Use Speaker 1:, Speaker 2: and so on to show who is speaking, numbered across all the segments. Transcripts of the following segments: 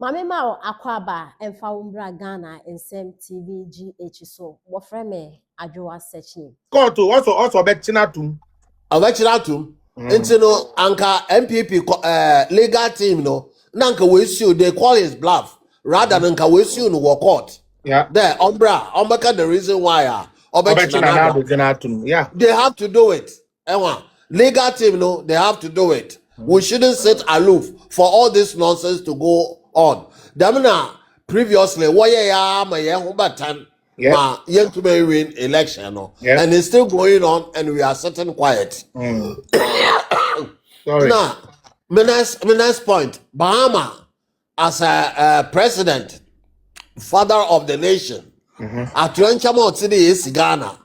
Speaker 1: Mame ma akwaba emfa umbra Ghana nsem TV GH so wo frɛ me adwowa searching.
Speaker 2: Court also bettinatum.
Speaker 3: Abachiratum. Into no anka MPP legal team no. Nanka we sue they call his bluff rather than ka we sue no court.
Speaker 2: Yeah.
Speaker 3: There umbra the reason why
Speaker 2: yeah.
Speaker 3: they have to do it. Ewa. Legal team no they have to do it. We shouldn't sit aloof for all this nonsense to go on. Damina previously ma yet to win election no? And it's still going on and we are sitting quiet.
Speaker 2: Sorry.
Speaker 3: Now, my next point, Bahama as a president, father of the nation, at Ranchamo City is Ghana.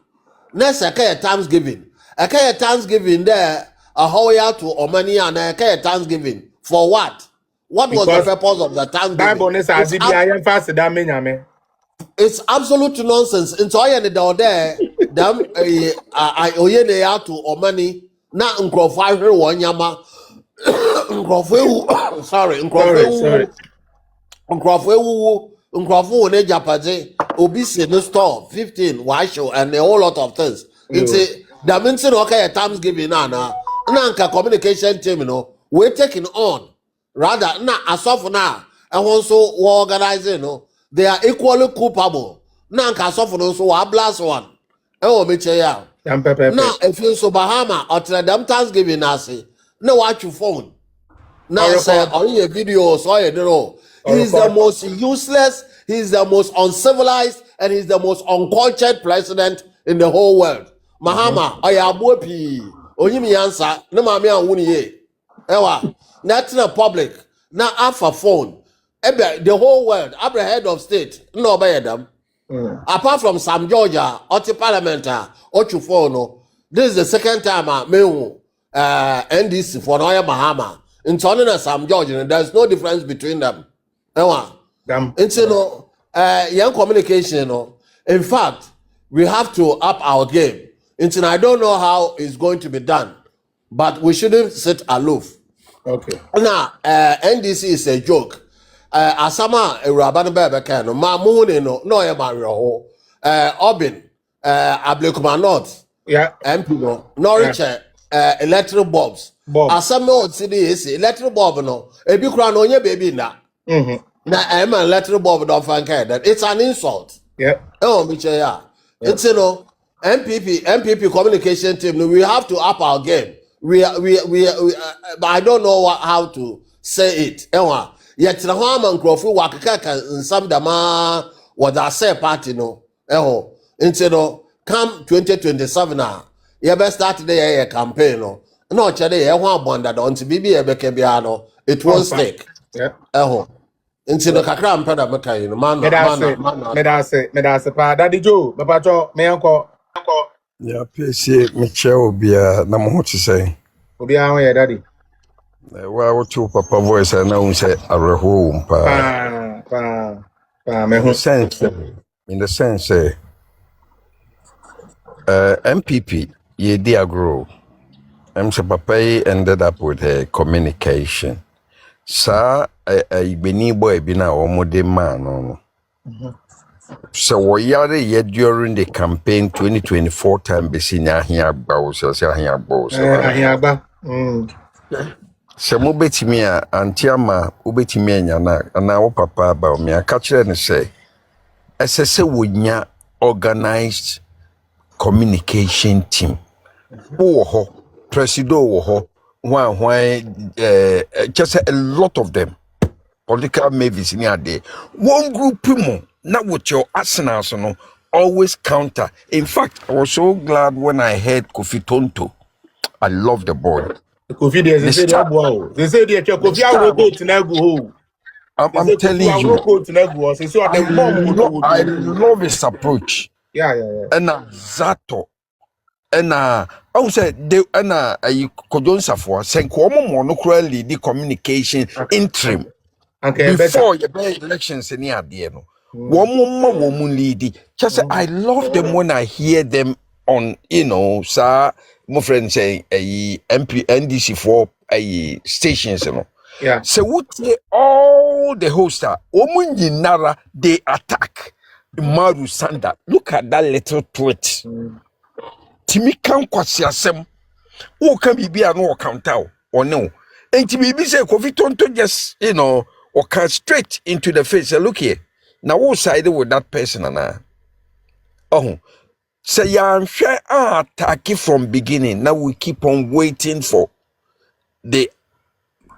Speaker 3: Next a Thanksgiving. A Thanksgiving there, a Hoya to Omani and a Thanksgiving. For what? What was the purpose of the Thanksgiving? It's absolute nonsense. In Toya the there, them I oyene to Omani, na nkrofa one yama. Sorry. Nkrofu ne Japaje, obisi no store 15 washo and a whole lot of things. It's a dimension okay at Thanksgiving na communication team we're taking on. Rather, as now, and also organizing, they are equally culpable. Now, as of now, so I blast one. Oh, me now, if you so Bahama or them Thanksgiving, I say, no, watch your phone. Now, say, on your video, so you know, he's the most useless, he's the most uncivilized, and he's the most uncultured president in the whole world. Mahama, I am whoopee. Only answer, no, mammy, I wouldn't ye. Ewa. Not in the public. Now after phone. The whole world, every head of state, no by them. Apart from some Georgia, or the parliament, or phone. This is the second time I NDC for Noya Bahama. In Tonina, some Georgia, there's no difference between them. It's young communication. In fact, we have to up our game. I don't know how it's going to be done, but we shouldn't sit aloof.
Speaker 2: Okay.
Speaker 3: Now, NDC is a joke. Asama Rabban Bebekano, Mamuni no Mario, Obin, Ablekuma North, MP Norwich, electric bulbs. Asama City is electric bulb no. A big crown on your baby now. Now I'm an electric bulb don't find that it's an insult.
Speaker 2: Yeah.
Speaker 3: Oh, Michelle. It's MPP communication team. We have to up our game. We but I don't know how to say it. Yet the Haman Crawford Wakaka and some dama was a say party no. Come 2027 now. You better start the campaign no. No, today I want bonded on to BB Bekebiano. It won't stick.
Speaker 2: Yeah.
Speaker 3: Into the Kakram Pada Maka, man.
Speaker 2: Medase pa Daddy Joe, Babacho, me uncle.
Speaker 4: Yeah, PC Michelle be a number to say.
Speaker 2: Obia where Daddy.
Speaker 4: Well, two papa voice I know say a home in the sense MPP ye dear grow. Papa ended up with a communication. Sir, a Beni boy be now or more man. So we are yet during the campaign 2024 time be seen here bows or here bows. So Mubetimia and Tiama Ubetimia and now papa about me. I catch it and say, as I say, would ya organized communication team. Oh, Presido, why, just a lot of them. Political mavis in your day. One group more. Not with your arsenal, always counter. In fact, I was so glad when I heard Kofi Tonto. I love the boy.
Speaker 2: Kofi, they say Kofi will go to Nagu.
Speaker 4: I'm telling you, I love his approach.
Speaker 2: Yeah.
Speaker 4: And Zato. And I would say, they and I could don't suffer. Send monocularly the communication interim.
Speaker 2: Okay,
Speaker 4: before your elections in the woman lady. Just I love them when I hear them on, sir, my friend say a MP NDC for a stations,
Speaker 2: Yeah.
Speaker 4: So what they all all the hosts are Omunyinara, they attack Maru Sanda. Look at that little tweet. Timikan Kwasiasem. Who can be a no account out or no? And to be say Kofi Tonto just, or can straight into the face. Say, look here. Now what side with that person and oh. Say I'm sure attack from beginning. Now we keep on waiting for the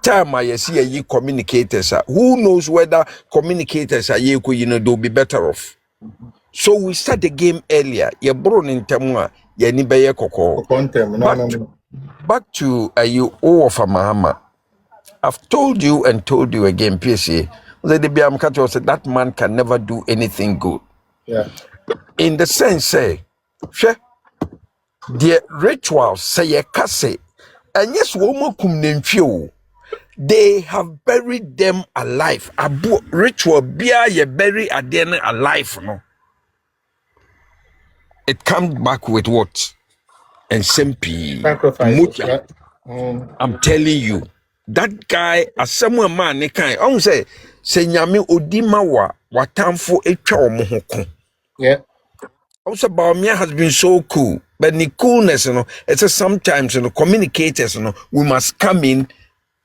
Speaker 4: time I see ye communicators are. Who knows whether communicators are they'll be better off. So we start the game earlier. Ye born in Temwa, ye ni beye koko. Back to you all of a Mahama. I've told you and told you again, PSA. That man can never do anything good.
Speaker 2: Yeah.
Speaker 4: In the sense, say, the rituals say a kase, and yes, woman kum nemfio. They have buried them alive. Abu ritual bia ye bury adene alive, no. It comes back with what? And simpi.
Speaker 2: Sacrifices. Yeah.
Speaker 4: I'm telling you, that guy, as someone man, ne kind. I say nyame odima wa watamfo etwa omohoko.
Speaker 2: Yeah.
Speaker 4: Also, Baumia has been so cool, but the coolness, it's a sometimes, communicators, we must come in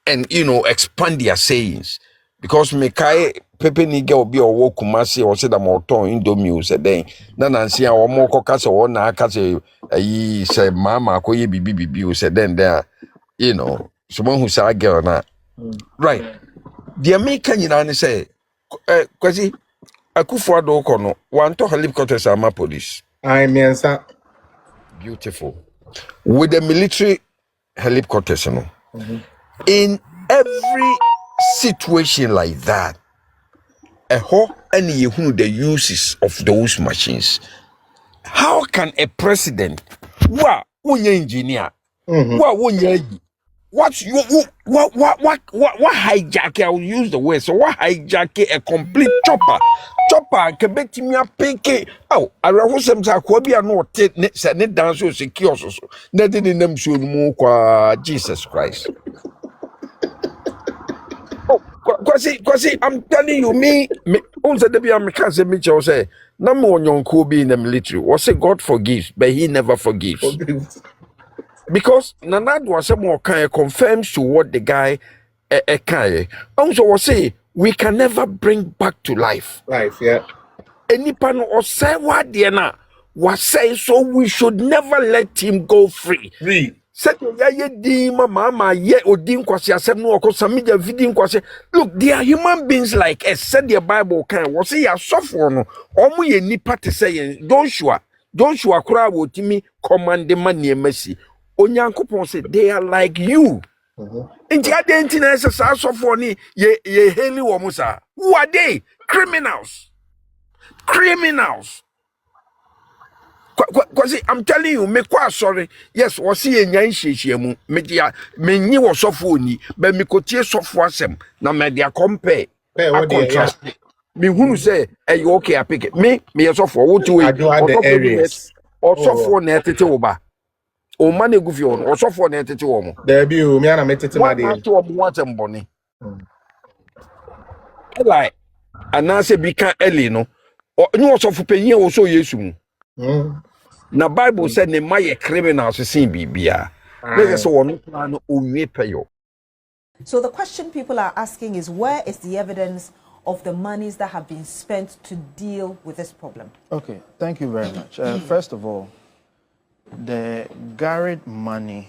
Speaker 4: and, expand their sayings. Because Mekai, Pepe Niga will be a walk, Kumasi, or said a motor in Domus a day. Nancy, or more cocas or Nakase, ye say, Mamma, Koye BBB, said then there, someone who saw a girl now. Right. The American, say, Quasi. Akufo-Addo kono want to helicopters are my police.
Speaker 2: I mean, sir.
Speaker 4: Beautiful. With the military helicopters, in every situation like that, and you know the uses of those machines. How can a president, engineer, what hijack? I will use the word. So what hijack a complete chopper can bet me a pinky. Oh, I read some Zakobia no said it down so secure so. Nothing in them should move Jesus Christ. Oh, quasi, I'm telling you, me, also the be American Mitchell say, number one young Kobe in the military was say God forgives, but he never forgives. Because Nanad was some more kind of confirms to what the guy kind also was say we can never bring back to life.
Speaker 2: Life, yeah.
Speaker 4: Any pan or say what Diana was saying, so we should never let him go free. Said mama ye odin kwase asem no okosa media video kwase. Look, they are human beings like us. Said the Bible kind was say ya suffer no omo ye nipa te say Joshua kura wo timi command man ne mercy. Onyankopon say they are like you. Inti adentina esa suffer ni ye heli wo musa. Who are they? Criminals. Because I'm telling you, me quite sorry. Yes, was see a nyan shemu. Me was software, but me could software sem. Now media compare. Contrast. Me who say, hey, okay, I pick it. Me a software. What do we
Speaker 2: do the areas?
Speaker 4: Or software net over. O money go for or software net to one.
Speaker 2: There be me and I met it in my day.
Speaker 4: What am bonny. Like, and now say, be can't Elino. Or no software pay you also yesu. Na Bible said ne maye criminals sin bibia.
Speaker 5: So the question people are asking is, where is the evidence of the monies that have been spent to deal with this problem?
Speaker 6: Okay, thank you very much. First of all, the Garrett money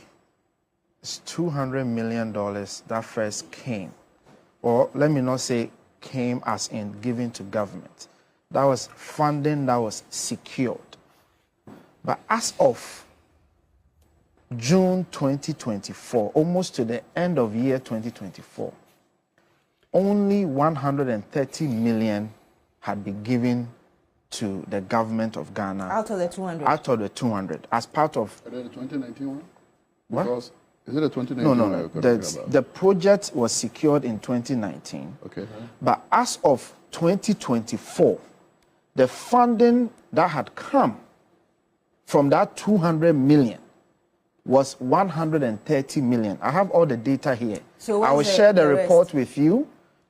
Speaker 6: is $200 million that first came, or let me not say came as in given to government. That was funding that was secured. But as of June 2024, almost to the end of year 2024, only 130 million had been given to the government of Ghana.
Speaker 5: Out of the 200? Out
Speaker 6: of the 200, as part of...
Speaker 7: Is it the 2019 one?
Speaker 6: What?
Speaker 7: Because, is it the 2019 one?
Speaker 6: No. The project was secured in 2019.
Speaker 7: Okay.
Speaker 6: But as of 2024, the funding that had come from that 200 million was 130 million. I have all the data here. So I will share the report with you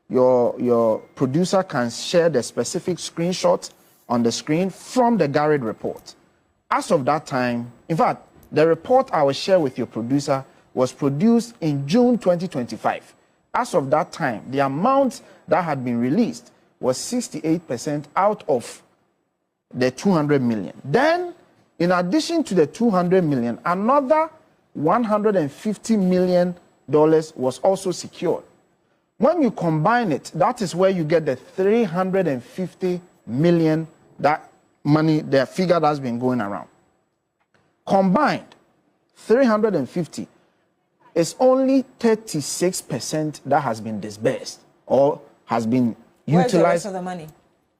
Speaker 6: your producer can share the specific screenshot on the screen from the Garrett report. As of that time, in fact, the report I will share with your producer was produced in June 2025. As of that time, the amount that had been released was 68% out of the 200 million. Then, in addition to the 200 million, another $150 million was also secured. When you combine it, that is where you get the 350 million, that money, the figure that's been going around. Combined, 350 is only 36% that has been disbursed or has been utilized.
Speaker 5: Where's the rest of the money?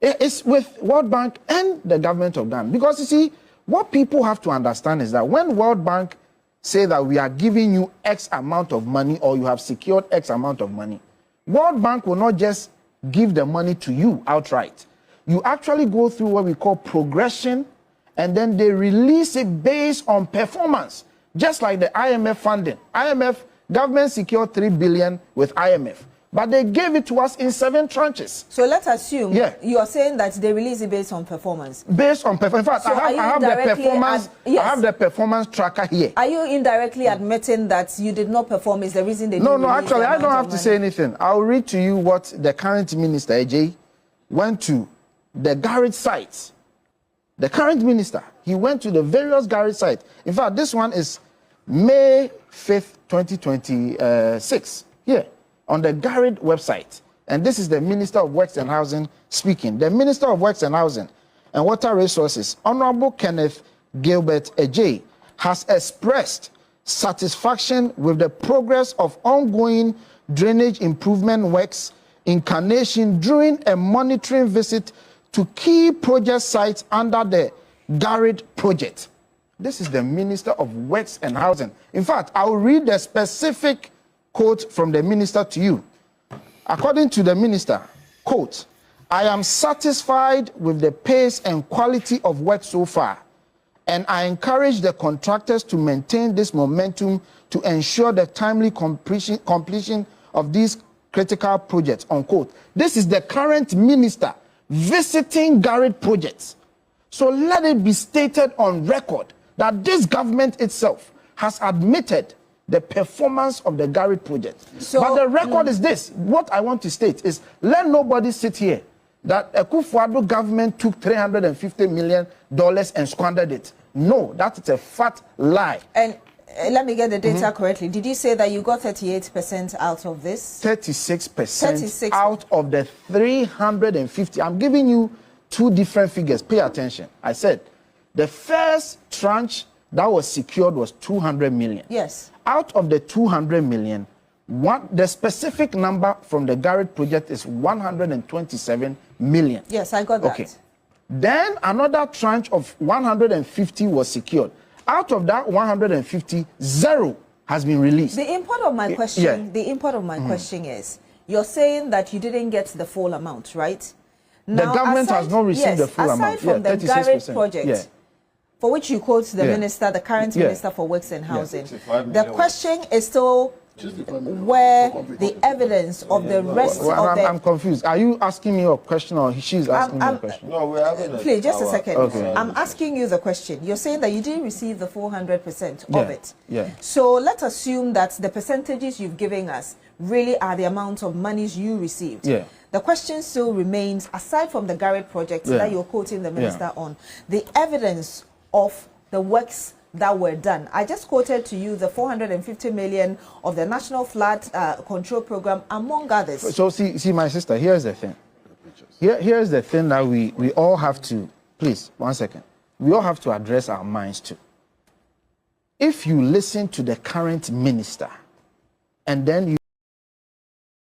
Speaker 6: It's with World Bank and the government of Ghana. Because you see, what people have to understand is that when World Bank say that we are giving you X amount of money or you have secured X amount of money, World Bank will not just give the money to you outright. You actually go through what we call progression, and then they release it based on performance. Just like the IMF funding. IMF, government secured $3 billion with IMF, but they gave it to us in 7 tranches.
Speaker 5: So let's assume you are saying that they release it based on performance.
Speaker 6: Based on performance. In fact,
Speaker 5: So
Speaker 6: I have the performance. I have the performance tracker here.
Speaker 5: Are you indirectly admitting that you did not perform is the reason they didn't
Speaker 6: No,
Speaker 5: release
Speaker 6: actually,
Speaker 5: the
Speaker 6: I don't
Speaker 5: amount
Speaker 6: have
Speaker 5: of
Speaker 6: to
Speaker 5: money?
Speaker 6: say anything. I'll read to you what the current minister, AJ, went to the Garrett sites. The current minister, he went to the various Garrett sites. In fact, this one is May 5th, 2026, here on the Garrett website. And this is the Minister of Works and Housing speaking. The Minister of Works and Housing and Water Resources, Honorable Kenneth Gilbert Ajay, has expressed satisfaction with the progress of ongoing drainage improvement works in Carnation during a monitoring visit to key project sites under the Garrett project. This is the Minister of Works and Housing. In fact, I'll read the specific quote from the minister to you. According to the minister, quote, "I am satisfied with the pace and quality of work so far, and I encourage the contractors to maintain this momentum to ensure the timely completion of these critical projects," unquote. This is the current minister visiting Garrett projects. So let it be stated on record that this government itself has admitted the performance of the Garrett project.
Speaker 5: So,
Speaker 6: but the record is this. What I want to state is, let nobody sit here that a Akufo-Addo government took $350 million and squandered it. No, that is a fat lie.
Speaker 5: And let me get the data correctly. Did you say that you got 38% out of this?
Speaker 6: 36% out of the 350. I'm giving you 2 different figures. Pay attention. I said the first tranche that was secured was 200 million.
Speaker 5: Yes.
Speaker 6: Out of the 200 million, the specific number from the Garrett project is 127 million.
Speaker 5: Yes, I got that.
Speaker 6: Okay. Then another tranche of 150 was secured. Out of that 150, 0 has been released.
Speaker 5: The import of my question, the import of my question is, you're saying that you didn't get the full amount, right?
Speaker 6: Now, the government has not received the full amount.
Speaker 5: Aside from the Garrett project, for which you quote the minister, the current minister for Works and Housing, the question is still where the evidence of the rest of the...
Speaker 6: I'm confused. Are you asking me a question or she's asking me a question?
Speaker 7: No, we're having a...
Speaker 5: Please, just a second.
Speaker 6: Okay.
Speaker 5: I'm asking you the question. You're saying that you didn't receive the 400% of it.
Speaker 6: Yeah.
Speaker 5: So let's assume that the percentages you've given us really are the amount of monies you received.
Speaker 6: Yeah.
Speaker 5: The question still remains, aside from the Garrett project that you're quoting the minister on, the evidence of the works that were done. I just quoted to you the 450 million of the National Flood Control Program, among others.
Speaker 6: So see, my sister, here's the thing. Here's the thing that we all have to, please, 1 second. We all have to address our minds to. If you listen to the current minister, and then you